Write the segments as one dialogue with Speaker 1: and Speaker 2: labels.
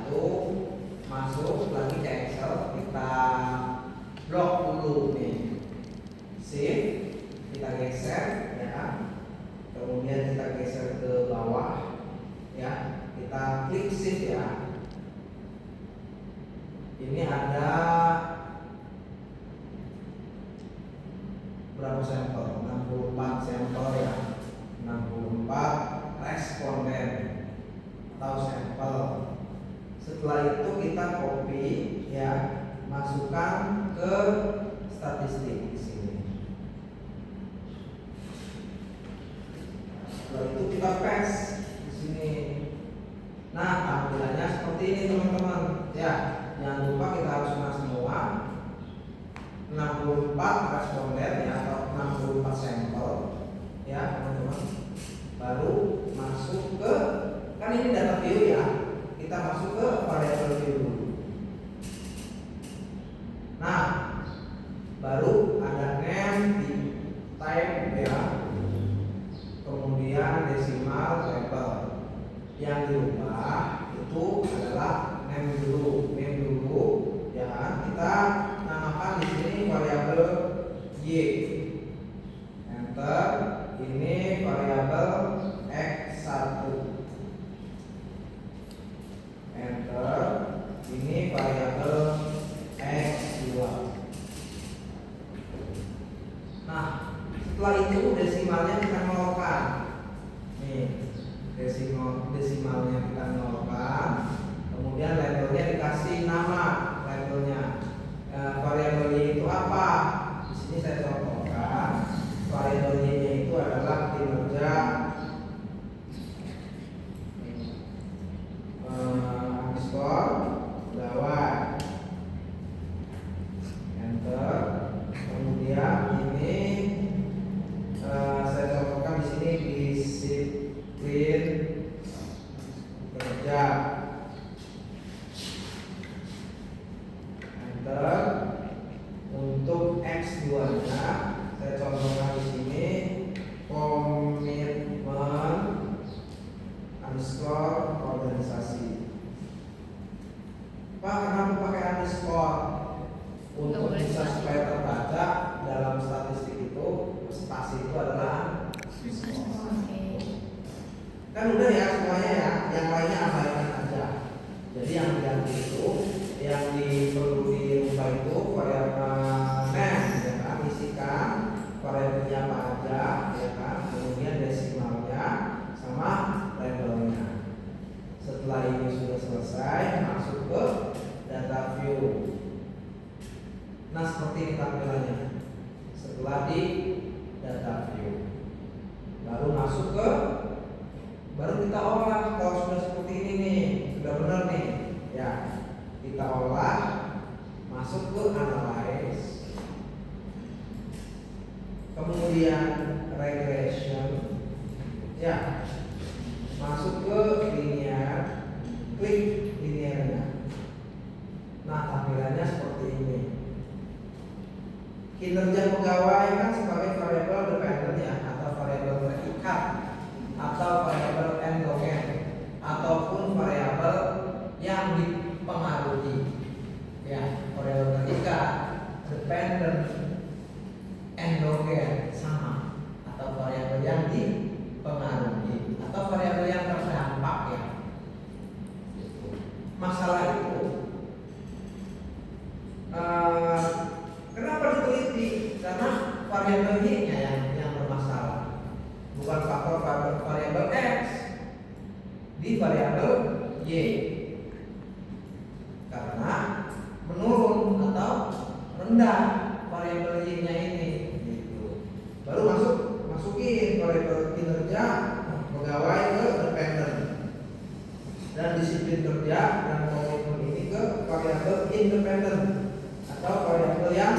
Speaker 1: itu masuk lagi ke Excel, kita blok dulu nih, shift kita geser ya, kemudian kita geser ke bawah ya, kita klik shift ya. Ini ada berapa sampel? 64 sampel ya, 64 responden atau sampel. Setelah itu kita copy ya, masukkan ke statistik di sini. Setelah itu kita paste di sini. Nah, tampilannya seperti ini teman-teman ya. Jangan lupa kita harus masuk semua 64 responden ya, atau 64 sampel ya teman-teman. Baru masuk ke, kan ini data view ya, kita masuk ke variable view dulu. Nah, baru ada name di type ya, kemudian desimal label. Yang diubah itu adalah name dulu ya. Kita namakan di sini variabel y, enter. Ini variabel x1, enter. Ini variabel x2. Nah, setelah itu desimalnya kita nolkan. Nih, desimalnya kita nolkan. Kemudian labelnya dikasih nama labelnya. Variabel y itu apa? Di sini saya contohkan. Variabel y-nya itu adalah kinerja underscore pegawai, enter. Kemudian ini saya contohkan di sini disiplin kerja, enter. Untuk X2-nya saya contohkan di sini komitmen underscore organisasi. Pak, kenapa pakai underscore? Untuk bisa supaya terbaca dalam statistik itu spasi itu adalah underscore. Kan udah ya semuanya ya, yang lainnya abaikan aja. Jadi yang diganti itu, yang perlu dirubah itu variabel name ya kan, isikan variabelnya apa aja ya kan, kemudian desimalnya sama labelnya. Setelah ini sudah selesai, masuk ke data view. Nah, seperti ini tampilannya. Setelah di data view, baru masuk ke, baru kita olah. Kalau sudah seperti ini nih, sudah benar nih ya, kita olah, masuk ke analyze, kemudian regression ya, masuk ke linear, klik linearnya. Nah, tampilannya seperti ini. Kinerja pegawai kan sebagai variabel dependen ya, atau variabel terikat, atau variabel endogen, ataupun variabel yang dipengaruhi ya. Variabel terikat, dependen, endogen sama, atau variabel yang dipengaruhi, atau variabel yang terdampak ya. Masalah itu kenapa diteliti? Karena variabel y-nya yang bermasalah, bukan faktor variabel x di variabel y, karena menurun atau rendah variabel y-nya ini gitu. Baru masukin variabel kinerja pegawai ke dependen, dan disiplin kerja dan komitmen ini ke variabel independen atau variabel yang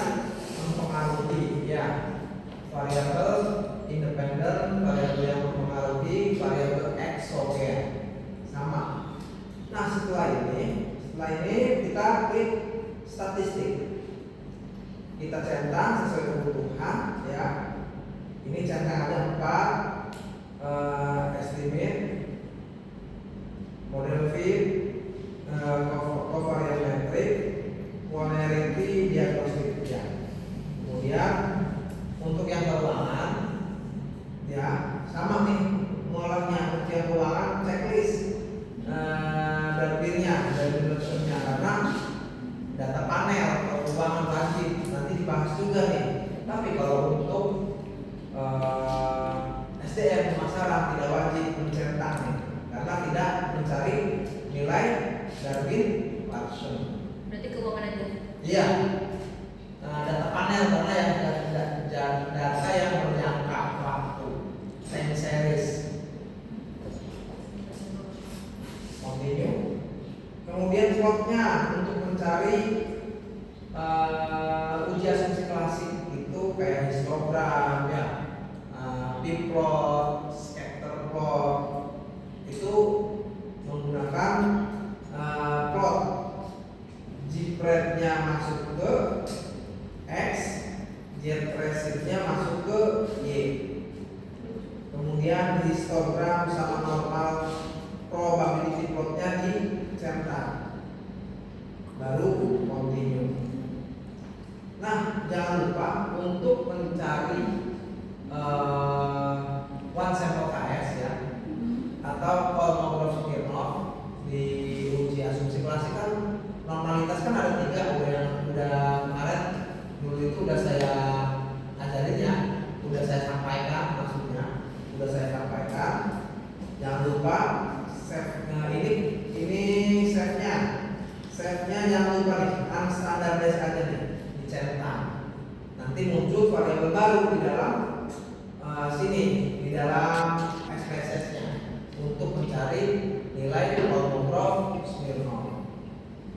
Speaker 1: mempengaruhi ya. Variabel independen, variabel yang mempengaruhi, variabel eksogen sama. Nah, setelah ini kita klik statistik, kita centang sesuai kebutuhan ya. Ini centangannya 4, estimate, model fit, ininya, dari introduction-nya, karena data panel perubahan wajib nanti dibahas juga nih. Tapi kalau untuk SDM pemasaran tidak wajib mencetak nih, karena tidak mencari nilai Darwin-Larson.
Speaker 2: Berarti keuangan aja.
Speaker 1: Iya. Data panel karena yang data yang berjangka waktu, time series. Continue. Kemudian plotnya untuk mencari uji asumsi klasik itu kayak histogram ya, p-plot, scatter plot, itu menggunakan plot G-prep-nya masuk ke X, Z-pressure-nya masuk ke Y. Kemudian histogram sama normal probability plotnya dicetak, baru continue. Nah, jangan lupa untuk mencari one sample KS ya, atau Kolmogorov-Smirnov. Di uji asumsi klasik kan normalitas kan ada 3, udah kemarin dulu itu udah saya ajarin ya, udah saya sampaikan maksudnya, udah saya sampaikan. Jangan lupa save-nya ini save-nya jangan lupa nih, unstandardized aja nih, dicetak. Nanti muncul variabel baru di dalam sini, di dalam SPSS-nya untuk mencari nilai Kolmogorov-Smirnov.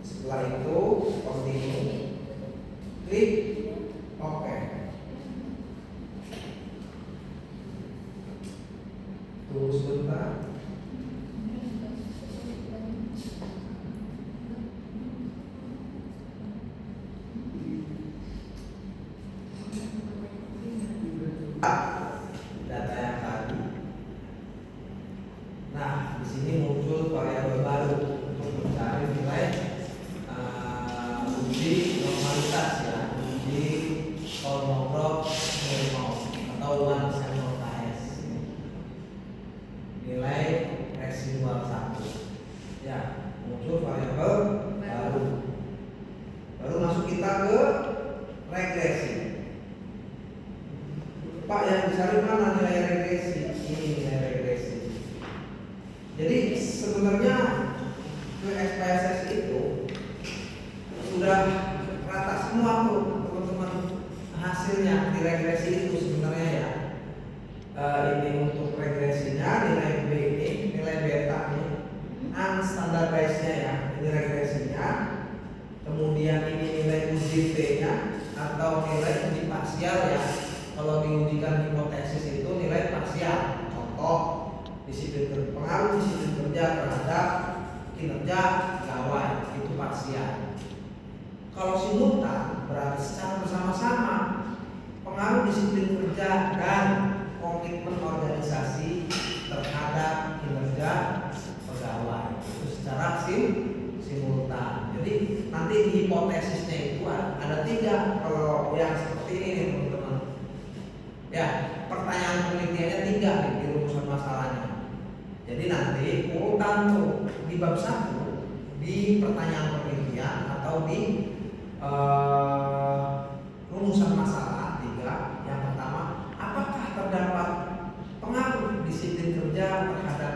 Speaker 1: Setelah itu continue, klik OK. Tunggu sebentar. Data yang tadi. Nah, di sini muncul variabel baru untuk mencari nilai uji normalitas ya, uji Kolmogorov-Smirnov atau one sample KS. Nilai residual 1. Ya, muncul variabel baru. Baru masuk kita ke regresi. Pak, yang dicari mana nilai regresi? Ini nilai regresi. Jadi sebenarnya ke SPSS itu sudah rata semua tuh teman-teman hasilnya di regresi itu sebenarnya ya. Ini untuk regresinya nilai B ini, nilai beta ini, unstandardized-nya ya, ini regresinya. Kemudian ini nilai uji T-nya atau nilai uji parsial ya. Kalau diujikan hipotesis itu nilai parsial. Contoh pengaruh disiplin kerja terhadap kinerja pegawai, itu parsial. Kalau simultan berarti secara bersama-sama pengaruh disiplin kerja dan komitmen organisasi terhadap kinerja pegawai, itu secara simultan. Jadi nanti di hipotesisnya itu ada 3. Kalau yang seperti ini nih teman-teman ya, pertanyaan penelitiannya 3 nih di rumusan masalahnya. Jadi nanti urutan tuh di bab 1 di pertanyaan penelitian atau di rumusan masalah 3. Yang pertama, apakah terdapat pengaruh disiplin kerja terhadap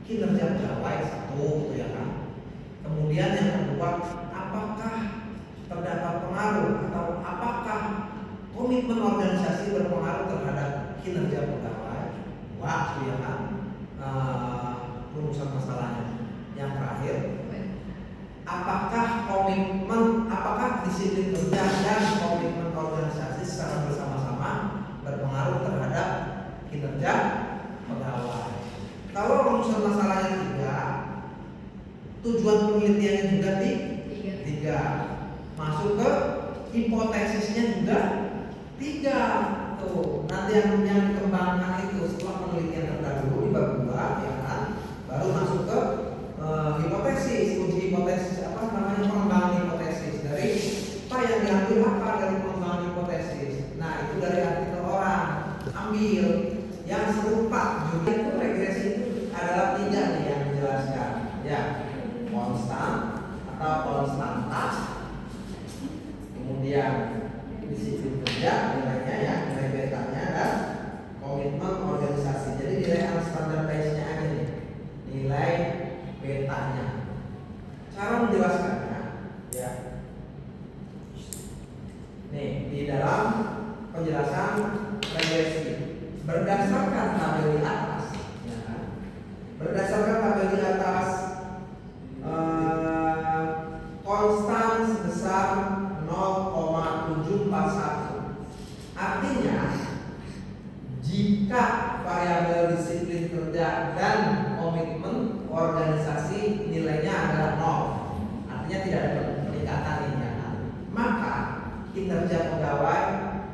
Speaker 1: kinerja pegawai? 1 gitu ya kan. Kemudian yang kedua, apakah terdapat pengaruh atau apakah komitmen organisasi berpengaruh terhadap kinerja pegawai? 2 gitu ya kan. Rumusan masalahnya. Yang terakhir, apakah disiplin kerja dan komitmen organisasi secara bersama-sama berpengaruh terhadap kinerja pegawai? Kalau rumusan masalahnya 3, tujuan penelitiannya juga 3, masuk ke hipotesisnya juga 3. Tuh, nanti yang dikembangkan itu setelah penelitian terdahulu di bab 2 ya kan, baru masuk ke hipotesis, uji hipotesis pengembangan hipotesis. Dari apa yang diambil apa dari pengembangan hipotesis? Nah, itu dari artikel orang, ambil yang serupa. Juga itu regresi itu adalah 3 nih yang dijelaskan ya, konsep konstanta, kemudian disiplin kerja nilainya ya, nilai betanya, dan komitmen organisasi. Jadi nilai standardized-nya aja nih, nilai betanya. Cara menjelaskannya ya, nih di dalam penjelasan regresi berdasarkan tabel di atas, ya kan? Berdasarkan tabel di atas, konstan sebesar 0,741. Artinya jika variabel disiplin kerja dan komitmen organisasi nilainya adalah 0, artinya tidak ada peningkatan ini ya kan? Maka kinerja pegawai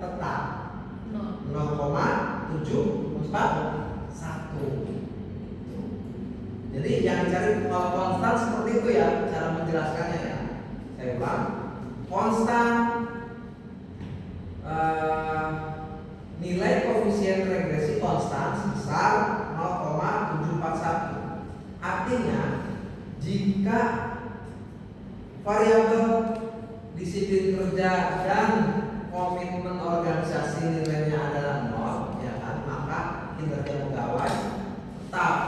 Speaker 1: tetap 0,741. Jadi yang dicari konstan seperti itu ya cara menjelaskannya ya. Saya ulang, konstan nilai koefisien regresi konstan sebesar 0,741. Artinya jika variabel disiplin kerja dan komitmen organisasi nilainya adalah 0, ya kan, maka kinerja pegawai tetap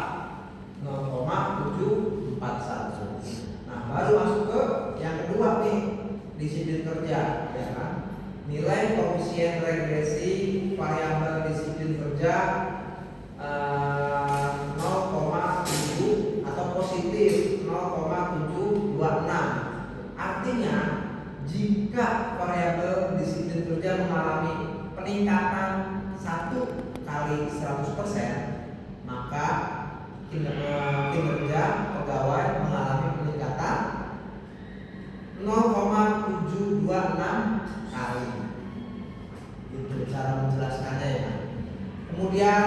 Speaker 1: 0,741. Nah, baru masuk ke yang kedua nih, disiplin kerja, ya kan. Nilai koefisien regresi variabel disiplin kerja 0,7 atau positif 0,726. Artinya jika variabel disiplin kerja mengalami peningkatan 1 kali 100%, maka kinerja pegawai mengalami peningkatan 0,726 kali. Itu cara menjelaskannya ya. Kemudian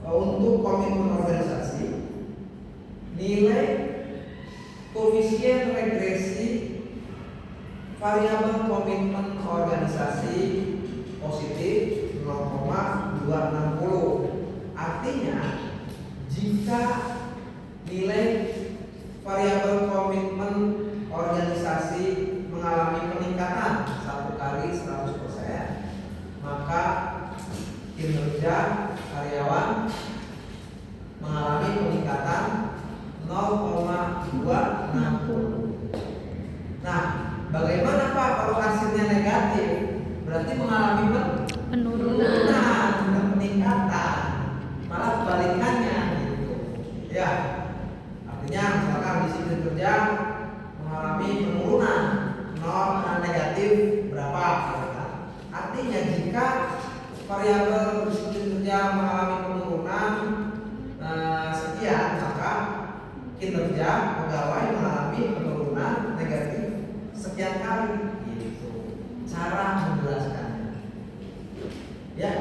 Speaker 1: untuk komitmen organisasi, nilai koefisien regresi variabel komitmen organisasi positif 0,260. Artinya jika nilai variabel komitmen organisasi mengalami peningkatan 1 kali 100%, maka kinerja karyawan mengalami peningkatan 0,260. Nah, bagaimana Pak kalau hasilnya negatif? Berarti mengalami penurunan, bukan peningkatan, malah kebalikannya gitu. Ya, artinya misalkan disiplin kerja mengalami penurunan negatif berapa? Artinya jika variabel disiplin kerja mengalami penurunan sekian, maka kinerja pegawai mengalami penurunan negatif sekian kali. Gitu. Cara menjelaskannya. Ya,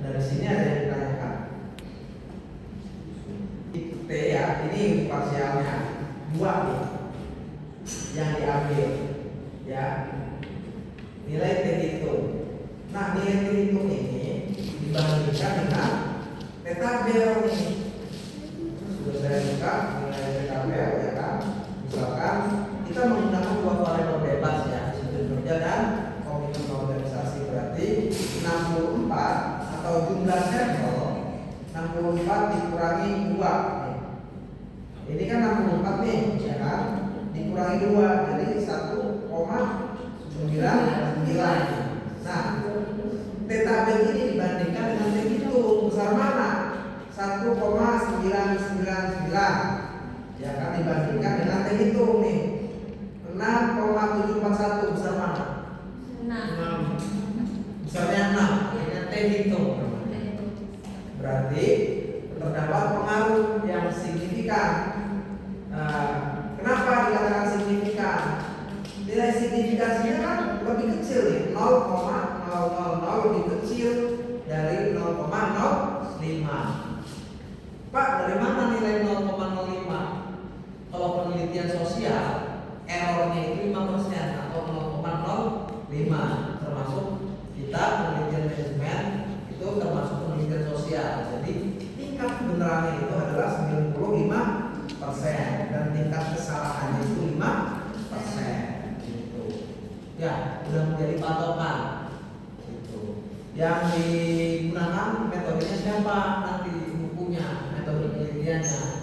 Speaker 1: dari sini ada yang ditanyakan. T ya, ini parsialnya 2 nih yang diambil ya, nilai T hitung. Nah, nilai T hitung ini dibandingkan dengan T tabel nih. Sudah saya buka nilai T tabel ya kan. Misalkan kita menggunakan 2 variabel bebas ya, disiplin kerja dan komitmen organisasi, berarti 64 atau jumlah sampel 64 dikurangi 2. Ini kan 64 nih, ya kan? Dikurangi 2, jadi 1,99. Nah, T tabel ini dibandingkan dengan T hitung, besar mana? 1,999. Ya kan, dibandingkan dengan T hitung nih 6,741, besar mana? 6. Besarnya 6 dengan T hitung. Berarti terdapat pengaruh yang signifikan. Kenapa dikatakan signifikan? Nilai signifikansinya kan lebih kecil nih, 0,000 lebih kecil dari 0,05. Pak, dari mana nilai 0,05? Kalau penelitian sosial, errornya itu 5% atau 0,05, termasuk kita penelitian manajemen itu termasuk penelitian sosial. Jadi tingkat kebenarannya itu adalah 95% dan tingkat kesalahannya itu 5%. ya sudah menjadi patokan. Gitu. Yang digunakan metodenya siapa nanti bukunya, metode penelitiannya.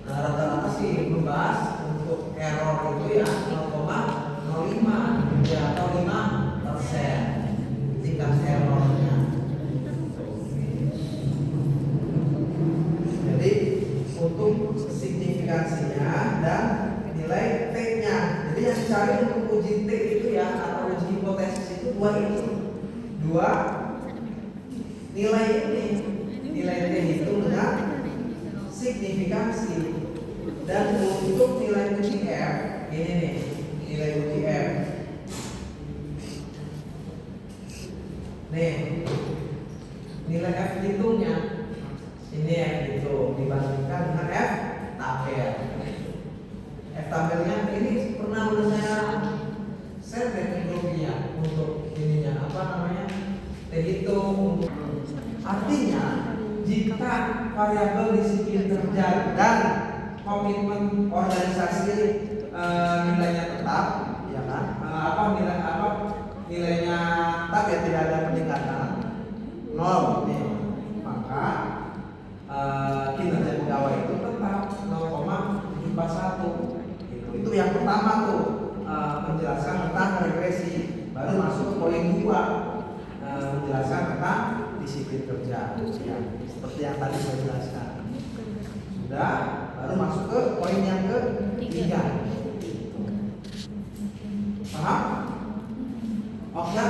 Speaker 1: Nah, rata-rata sih membahas untuk error itu ya 0,05 ya atau 5% tingkat errornya. Jadi untuk signifikansinya dan nilai T-nya. Jadi yang dicari untuk uji T itu ya atau uji hipotesis itu dua ini. Dua nilai ini. Nilai T itu dengan signifikansi. Dan untuk nilai uji F ini nih, nilai uji F. Nih, nilai F hitungnya ini F hitung dibandingkan dengan F tabel. F tabelnya ini pernah udah saya share metodologinya untuk ininya apa namanya T hitung. Artinya jika variabel disiplin kerja dan komitmen organisasi nilainya tetap, ya kan? Nilainya tetap ya tidak ada peningkatan 0 nih, maka kinerja pegawai itu tetap 0,741. Itu yang pertama tuh menjelaskan tentang regresi. Baru masuk ke poin 2 menjelaskan tentang disiplin kerja. Ya, seperti yang tadi saya jelaskan. Sudah, baru masuk ke poin yang ketiga. Paham? Oke.